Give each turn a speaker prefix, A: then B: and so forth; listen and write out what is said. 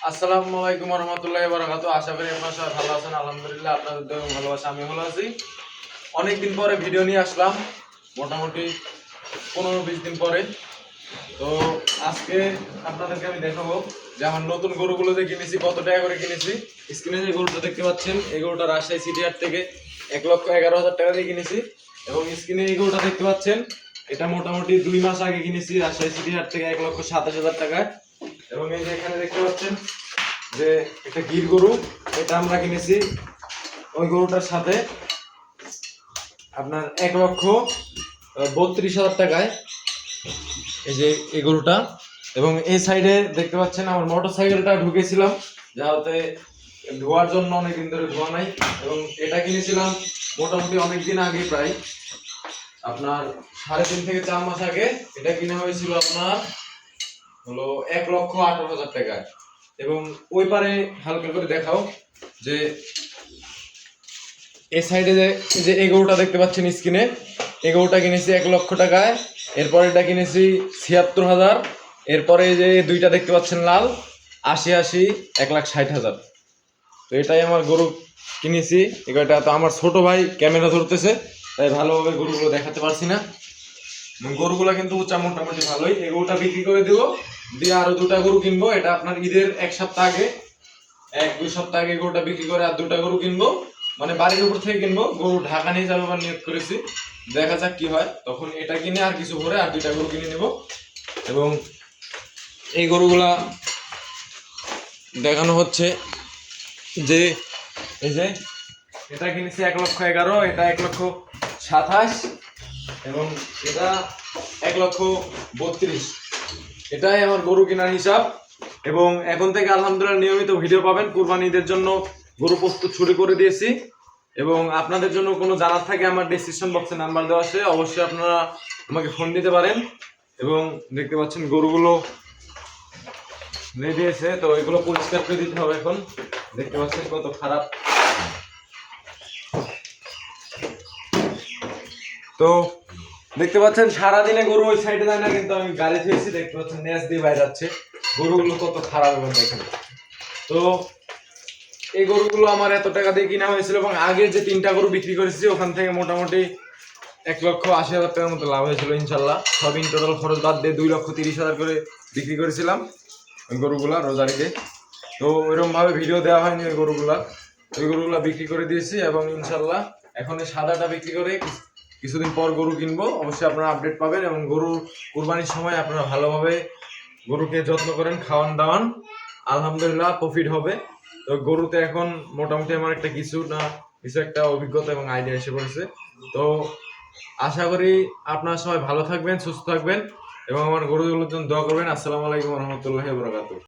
A: আসসালামু আলাইকুম ওয়া রাহমাতুল্লাহি ওয়া বারাকাতুহু। আশা করি আপনারা সবাই ভালো আছেন। আলহামদুলিল্লাহ আপনাদের দোয়া এবং ভালোবাসা আমি ভালো আছি। অনেকদিন পরে ভিডিও নিয়ে আসলাম, মোটামুটি 15-20 দিন পরে। তো আজকে আপনাদেরকে আমি দেখাবো যে আমার নতুন গরুগুলো যে কিনেছি কত টাকা করে কিনেছি। স্ক্রিনে যে গরুটা দেখতে পাচ্ছেন এই গরুটা রাজশাহী সিটি হাট থেকে 1,11,000 টাকা দিয়ে কিনেছি। এবং স্ক্রিনে এই গরুটা দেখতে পাচ্ছেন এটা মোটামুটি 2 মাস আগে কিনেছি রাজশাহী সিটি হাট থেকে 1,27,000 টাকায়। এবং এই যে এখানে দেখতে পাচ্ছেন যে একটা গির গরু, এটা আমরা কিনেছি ওই গরুটার সাথে আপনার 1,32,000 টাকায়। এই যে এই গরুটা। এবং এই সাইডে দেখতে পাচ্ছেন আমার মোটর সাইকেলটা ঢুকেছিলাম যাতে ধোয়ার জন্য, অনেকদিন ধরে ধোয়া নাই। এবং এটা কিনেছিলাম মোটামুটি অনেকদিন আগে, প্রায় আপনার 3.5 থেকে 4 মাস আগে এটা কিনা হয়েছিল আপনার হলো 1,18,000 টাকায়। এবং ওই পারে হালকা করে দেখাও যে এই সাইডে যে এই গরুটা দেখতে পাচ্ছেন স্ক্রিনে, এই গরুটা কিনেছি 1,00,000 টাকায়। এরপরে এটা কিনেছি 76,000। এরপরে যে দুইটা দেখতে পাচ্ছেন লাল, 80, 1,60,000। তো এটাই আমার গরু কিনেছি। এটা তো আমার ছোট ভাই ক্যামেরা ধরতেছে, তাই ভালোভাবে গরুগুলো দেখাতে পারছি না। গরুগুলো কিন্তু উঁচা মোটামুটি ভালোই। এই গরুটা বিক্রি করে দিব, দিয়ে আরো দুটা গরু কিনবো। এটা আপনার ঈদের 1 সপ্তাহ আগে, 1-2 সপ্তাহ আগে গরুটা বিক্রি করে আর দুটা গরু কিনবো, মানে বাড়ির উপর থেকে কিনবো। গরু ঢাকা নিয়ে যাবো বা নিয়োগ করেছি, দেখা যাক কি হয়। তখন এটা কিনে আর কিছু ভরে আর দুইটা গরু কিনে নেব। এবং এই গরুগুলা দেখানো হচ্ছে যে এই যে এটা কিনেছি 1,11,000, এটা 1,27,000 এবং এটা 1,32,000। এটাই আমার গরু কেনার হিসাব। এবং এখন থেকে আলহামদুলিল্লাহ নিয়মিত ভিডিও পাবেন। কুরবানি ঈদের জন্য গরু প্রস্তুত শুরু করে দিয়েছি। এবং আপনাদের জন্য কোনো জানার থাকে আমার ডেসক্রিপশন বক্সে নাম্বার দেওয়া আছে, অবশ্যই আপনারা আমাকে ফোন দিতে পারেন। এবং দেখতে পাচ্ছেন গরুগুলো রেডি আছে, তো এগুলো পরিষ্কার করে দিতে হবে। এখন দেখতে পাচ্ছেন কত খারাপ। তো দেখতে পাচ্ছেন সারাদিনে গরু ওই সাইডে যায় না, কিন্তু আমি গাড়ি থেকেছি, দেখতে পাচ্ছেন নেজ দিয়ে বাইরে যাচ্ছে। গরুগুলো কত খারাপ এবং দেখেন। তো এই গরুগুলো আমার এত টাকা দিয়ে কিনা হয়েছিল এবং আগে যে 3টা গরু বিক্রি করেছি ওখান থেকে মোটামুটি 1,80,000 টাকার মতো লাভ হয়েছিল ইনশাল্লাহ। সব ইন টোটাল খরচ বাদ দিয়ে 2,30,000 করে বিক্রি করেছিলাম ওই গরুগুলা রোজারিতে। তো ওইরকম ভাবে ভিডিও দেওয়া হয়নি ওই গরুগুলা বিক্রি করে দিয়েছি। এবং ইনশাল্লাহ এখন এই সাদাটা বিক্রি করে কিছুদিন পর গরু কিনবো, অবশ্যই আপনারা আপডেট পাবেন। এবং গরু কুরবানির সময় আপনারা ভালোভাবে গরুকে যত্ন করেন, খাওয়ান দাওয়ান, আলহামদুলিল্লাহ প্রফিট হবে। তো গরুতে এখন মোটামুটি আমার কিছু একটা অভিজ্ঞতা এবং আইডিয়া এসে পড়েছে। তো আশা করি আপনারা সবাই ভালো থাকবেন, সুস্থ থাকবেন এবং আমার গরুগুলোর জন্য দোয়া করবেন। আসসালামু আলাইকুম ওয়া রাহমাতুল্লাহি ওয়া বারাকাতুহু।